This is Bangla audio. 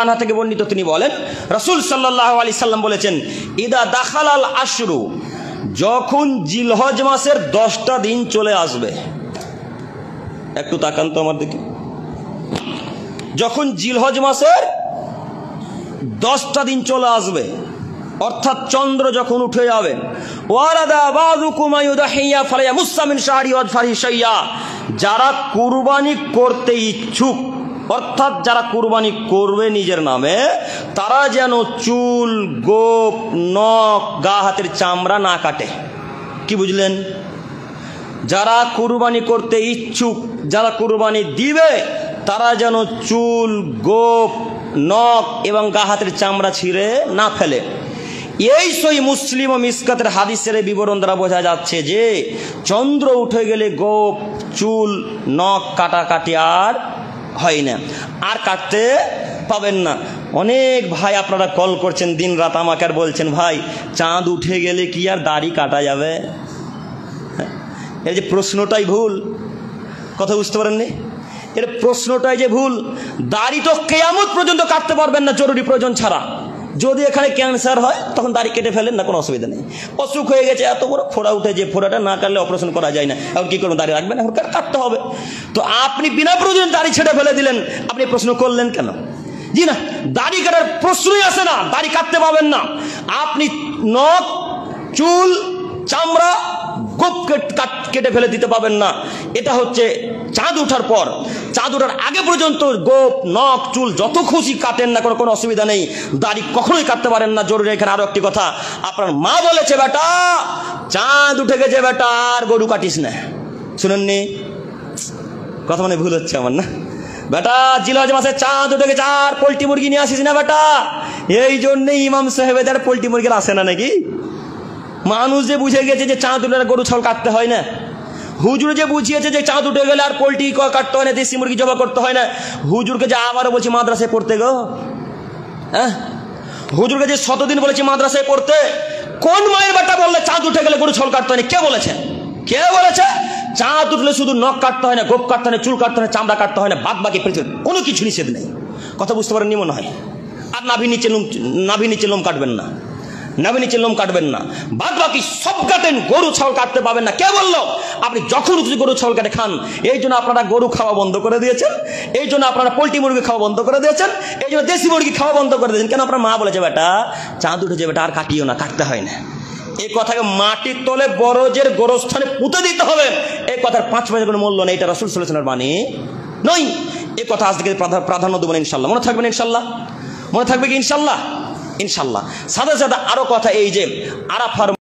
থেকে বর্ণিত তিনি বলেন রাসূল সাল্লাল্লাহু আলাইহি সাল্লাম বলেছেন ইদা দাখালাল আশরু, যখন জিলহজ মাসের 10টা দিন চলে আসবে। একটু তাকান তো আমার দিকে। যখন জিলহজ মাসের 10টা দিন চলে আসবে, অর্থাৎ চন্দ্র যখন উঠে যাবে, ওয়ারাদা বাযুকুম আয়ুদাহিয়া ফালায়ামুসসা মিন শাহরি ওয়াজফারি শাইয়া, যারা কুরবানি করতে ইচ্ছুক, অর্থাৎ যারা কুরবানি করবে নিজের নামে, তারা যেন চুল, গোপ, নখ, গা হাতের চামড়া না কাটে। কি বুঝলেন? যারা কুরবানি করতে ইচ্ছুক, যারা কুরবানি দিবে, তারা যেন চুল, গোপ, নখ এবং গা হাতের চামড়া ছিঁড়ে না ফেলে। এই সই মুসলিম ও মিসকাতের হাদিসের বিবরণ দ্বারা বোঝা যাচ্ছে যে চন্দ্র উঠে গেলে গোপ, চুল, নখ কাটাকাটি আর হয় না, আর কাটতে পাবেন না। অনেক ভাই আপনারা কল করছেন দিন রাত আমাকে আর বলছেন, ভাই চাঁদ উঠে গেলে কি আর দাড়ি কাটা যাবে? এই যে প্রশ্নটাই ভুল, কথা বুঝতে পারেননি? এর প্রশ্নটাই যে ভুল। দাড়ি তো কিয়ামত পর্যন্ত কাটতে পারবেন না জরুরি প্রয়োজন ছাড়া। যদি এখানে ক্যান্সার হয় তখন দাড়ি কেটে ফেলেন না, কোনো অসুবিধা নেই। অসুখ হয়ে গেছে, এত বড় ফোড়া উঠে, যে ফোড়াটা না কাটলে অপারেশন করা যায় না, এখন কী করবেন? দাড়ি রাখবেন, এখন কাটতে হবে। তো আপনি বিনা প্রয়োজন দাড়ি ছেড়ে ফেলে দিলেন, আপনি প্রশ্ন করলেন কেন? জি না, দাড়ি কাটার প্রশ্নই আসে না, দাড়ি কাটতে পাবেন না। আপনি নখ, চুল, চামড়া, গোপ কেটে ফেলে দিতে পাবেন না। এটা হচ্ছে চাঁদ ওঠার পর। চাঁদ ওঠার আগে পর্যন্ত গোপ, নখ, চুল যত খুশি কাটেন না, কোনো অসুবিধা নেই। দাড়ি কখনোই কাটতে পারেন না। জরুরি এখানে আরো একটি কথা, আপনার মা বলেছে, বেটা চাঁদ উঠে গেছে, বেটা আর গরু কাটিস না। শুনেননি কথা? মানে ভুল হচ্ছে আমার না? বেটা জিলহজ মাসে চাঁদ উঠে গেছে, আর পোল্ট্রি মুরগি নিয়ে আসিস না বেটা। এই জন্যই ইমাম সাহেবেদের পোল্ট্রি মুরগির আসে না নাকি? মানুষ যে বুঝে গেছে যে চাঁদ উঠে গরু ছাগল কাটতে হয় না। হুজুর যে বুঝিয়েছে যে চাঁদ উঠে গেলে আর পোল্ট্রি কাটতে হয় না, দেশি মুরগি জবা করতে হয় না। হুজুরকে যে আবারও বলছি মাদ্রাসায় পড়তে গো, হ্যাঁ, হুজুরকে যে 100 দিন বলেছি মাদ্রাসায় পড়তে, কোন মায়ের বেটা বললে চাঁদ উঠে গেলে গরু ছাগল কাটতে হয় না? কে বলেছে? কে বলেছে? চাঁদ উঠলে শুধু নখ কাটতে হয় না, গোপ কাটতে হয় না, চুল কাটতে হয় না, চামড়া কাটতে হয় না, বাদ বাকি পৃথিবীর কোনো কিছু নিষেধ নেই। কথা বুঝতে পারেননি মনে হয়? আর নাভি নিচে লোম কাটবেন না, নাভি নিচে লোম কাটবেন না, বাদ বাকি সব কাটেন, গরু ছাগল কাটতে পাবেন না। কে বললো? আপনি যখন গরু ছাগল কাটে খান। এই জন্য আপনারা গরু খাওয়া বন্ধ করে দিয়েছেন, এই জন্য আপনারা পোল্ট্রি মুরগি খাওয়া বন্ধ করে দিয়েছেন, এই জন্য দেশি মুরগি খাওয়া বন্ধ করে দিয়েছেন। কেন? আপনার মা বলেছে, বেটা চাঁদ উঠেছে, বেটা আর কাটিও না, কাটতে হয় না। এই কথাকে মাটির তলে বরজের গোরস্থানে পুঁতে দিতে হবে। এই কথার 5 পয়সা কোনো মূল্য নেই। এটা রাসূল সাল্লাল্লাহু আলাইহি ওয়াসাল্লামের বাণী নয়। এই কথা আজ থেকে প্রাধান্য দেবেন ইনশাল্লাহ। মনে থাকবেন ইনশাল্লাহ? মনে থাকবে কি ইনশাল্লাহ? ইনশাল্লাহ। সাথে সাথে আরো কথা, এই যে আরাফার